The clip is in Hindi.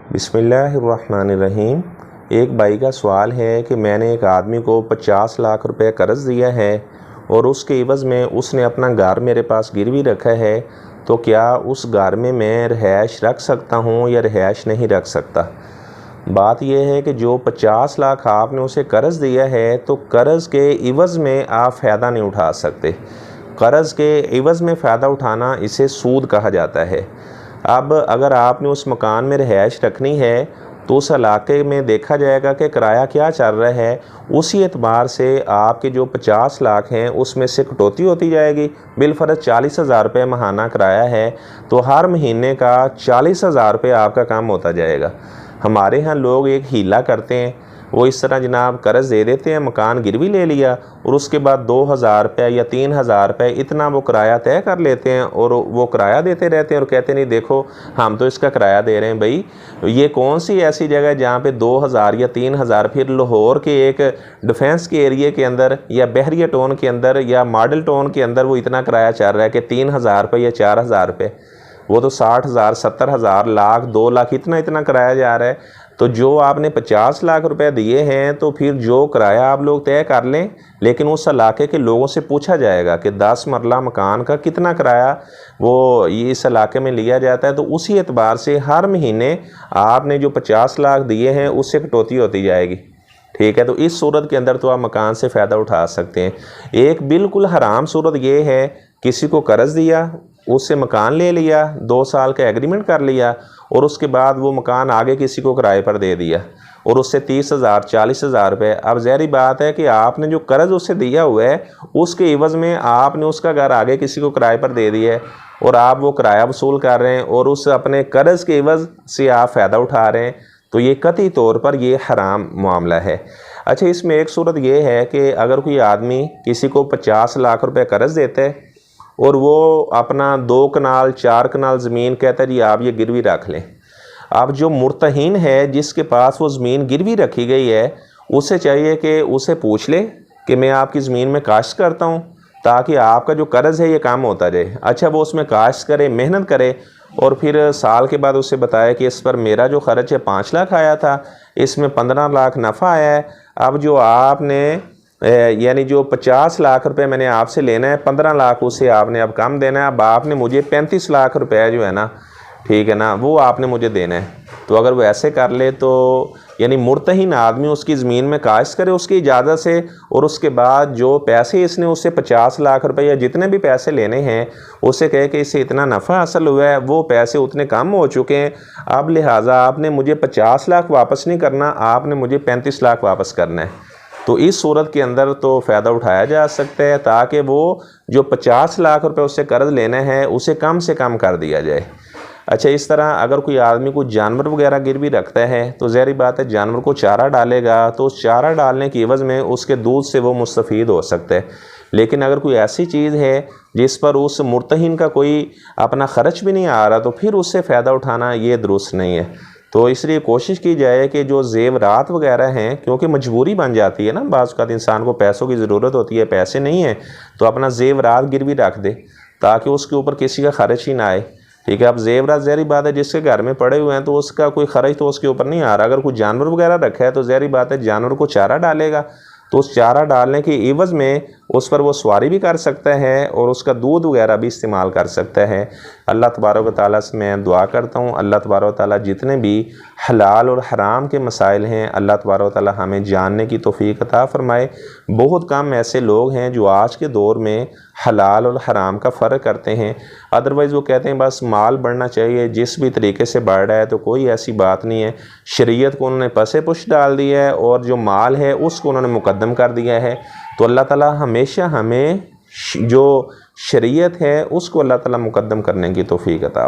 बिस्मिल्लाहिर्रहमानिर्रहीम। एक भाई का सवाल है कि मैंने एक आदमी को 50 लाख रुपए कर्ज़ दिया है और उसके इवज़ में उसने अपना घर मेरे पास गिरवी रखा है, तो क्या उस घर में मैं रिहाइश रख सकता हूँ या रिहाइश नहीं रख सकता। बात यह है कि जो 50 लाख आपने उसे कर्ज़ दिया है तो कर्ज़ के इवज़ में आप फ़ायदा नहीं उठा सकते। कर्ज़ के इवज़ में फ़ायदा उठाना इसे सूद कहा जाता है। अब अगर आपने उस मकान में रिहाइश रखनी है तो उस इलाके में देखा जाएगा कि किराया क्या चल रहा है, उसी एतबार से आपके जो 50 लाख हैं उसमें से कटौती होती जाएगी। बिलफर्ज 40,000 रुपये माहाना किराया है तो हर महीने का 40,000 रुपये आपका कम होता जाएगा। हमारे यहाँ लोग एक हीला करते हैं, वो इस तरह जनाब कर्ज़ दे देते हैं, मकान गिरवी ले लिया और उसके बाद 2,000 रुपये या 3,000 रुपये इतना वो किराया तय कर लेते हैं और वो किराया देते रहते हैं और कहते नहीं देखो हम तो इसका किराया दे रहे हैं। भाई ये कौन सी ऐसी जगह है जहाँ पे 2,000 या 3,000, फिर लाहौर के एक डिफेंस के एरिए के अंदर या बहरिया टाउन के अंदर या मॉडल टाउन के अंदर वो इतना किराया चल रहा है कि 3,000 रुपये या 4,000 रुपये। वो तो 60,000, 70,000, लाख, 2 लाख इतना किराया जा रहा है। तो जो आपने 50 लाख रुपए दिए हैं तो फिर जो किराया आप लोग तय कर लें, लेकिन उस इलाके के लोगों से पूछा जाएगा कि 10 मरला मकान का कितना किराया वो इस इलाके में लिया जाता है, तो उसी एतबार से हर महीने आपने जो 50 लाख दिए हैं उससे कटौती होती जाएगी। ठीक है, तो इस सूरत के अंदर तो आप मकान से फ़ायदा उठा सकते हैं। एक बिल्कुल हराम सूरत ये है, किसी को कर्ज़ दिया, उससे मकान ले लिया, 2 साल का एग्रीमेंट कर लिया और उसके बाद वो मकान आगे किसी को किराए पर दे दिया और उससे 30,000, 40,000 रुपये। अब ज़ाहिर बात है कि आपने जो कर्ज़ उससे दिया हुआ है उसके इवज़ में आपने उसका घर आगे किसी को किराए पर दे दिया है और आप वो किराया वसूल कर रहे हैं और उस अपने कर्ज़ के इवज़ से आप फ़ायदा उठा रहे हैं, तो ये कतई तौर पर ये हराम मामला है। अच्छा, इसमें एक सूरत ये है कि अगर कोई आदमी किसी को 50 लाख रुपये कर्ज़ देता है और वो अपना 2 कनाल 4 कनाल ज़मीन कहता है जी आप ये गिरवी रख लें। अब जो मुर्तहीन है जिसके पास वो ज़मीन गिरवी रखी गई है, उसे चाहिए कि उसे पूछ ले कि मैं आपकी ज़मीन में काश्त करता हूँ ताकि आपका जो कर्ज़ है ये कम होता जाए। अच्छा, वो उसमें काश्त करे, मेहनत करे और फिर साल के बाद उसे बताया कि इस पर मेरा जो ख़र्च है 5 लाख आया था, इसमें 15 लाख नफ़ा आया है। अब जो आपने यानी जो 50 लाख रुपए मैंने आपसे लेना है, 15 लाख उसे आपने अब कम देना है। अब आपने मुझे 35 लाख रुपए जो है ना, ठीक है ना, वो आपने मुझे देना है। तो अगर वो ऐसे कर ले तो यानी मुर्तहीन आदमी उसकी ज़मीन में काश्त करे उसकी इजाज़त से और उसके बाद जो पैसे इसने उससे 50 लाख रुपए या जितने भी पैसे लेने हैं उसे कहे कि इससे इतना नफ़ा हासिल हुआ है, वो पैसे उतने कम हो चुके हैं, अब लिहाजा आपने मुझे 50 लाख वापस नहीं करना, आपने मुझे 35 लाख वापस करना है। तो इस सूरत के अंदर तो फ़ायदा उठाया जा सकता है ताकि वो जो 50 लाख रुपए उससे कर्ज़ लेना है उसे कम से कम कर दिया जाए। अच्छा, इस तरह अगर कोई आदमी को जानवर वगैरह गिरवी रखता है तो ज़ाहिर बात है जानवर को चारा डालेगा तो उस चारा डालने की एवज़ में उसके दूध से वो मुस्तफ़ीद हो सकता है। लेकिन अगर कोई ऐसी चीज़ है जिस पर उस मुर्तहीन का कोई अपना ख़र्च भी नहीं आ रहा तो फिर उससे फ़ायदा उठाना ये दुरुस्त नहीं है। तो इसलिए कोशिश की जाए कि जो ज़ेवरात वगैरह हैं, क्योंकि मजबूरी बन जाती है ना, बाज़ औक़ात इंसान को पैसों की ज़रूरत होती है, पैसे नहीं है तो अपना ज़ेवरात गिरवी रख दे ताकि उसके ऊपर किसी का ख़र्च ही ना आए। ठीक है, अब ज़ेवरात ज़ाहिर बात है जिसके घर में पड़े हुए हैं तो उसका कोई ख़र्च तो उसके ऊपर नहीं आ रहा। अगर कोई जानवर वगैरह रखा है तो ज़ाहिर बात है जानवर को चारा डालेगा तो उस चारा डालने के एवज़ में उस पर वो सवारी भी कर सकता है और उसका दूध वगैरह भी इस्तेमाल कर सकता है। अल्लाह तबारक व तआला से मैं दुआ करता हूँ, अल्लाह तबारक व तआला जितने भी हलाल और हराम के मसाइल हैं अल्लाह तबारक व तआला हमें जानने की तौफ़ीक अता फ़रमाए। बहुत कम ऐसे लोग हैं जो आज के दौर में हलाल और हराम का फ़र्क करते हैं। अदरवाइज़ वो कहते हैं बस माल बढ़ना चाहिए, जिस भी तरीके से बढ़ रहा है, तो कोई ऐसी बात नहीं है। शरीयत को उन्होंने पसे पुश डाल दिया है और जो माल है उसको उन्होंने मुकद्दम कर दिया है। तो अल्लाह ताला हमेशा हमें जो शरीयत है उसको अल्लाह ताला मुकद्दम करने की तौफ़ीक अता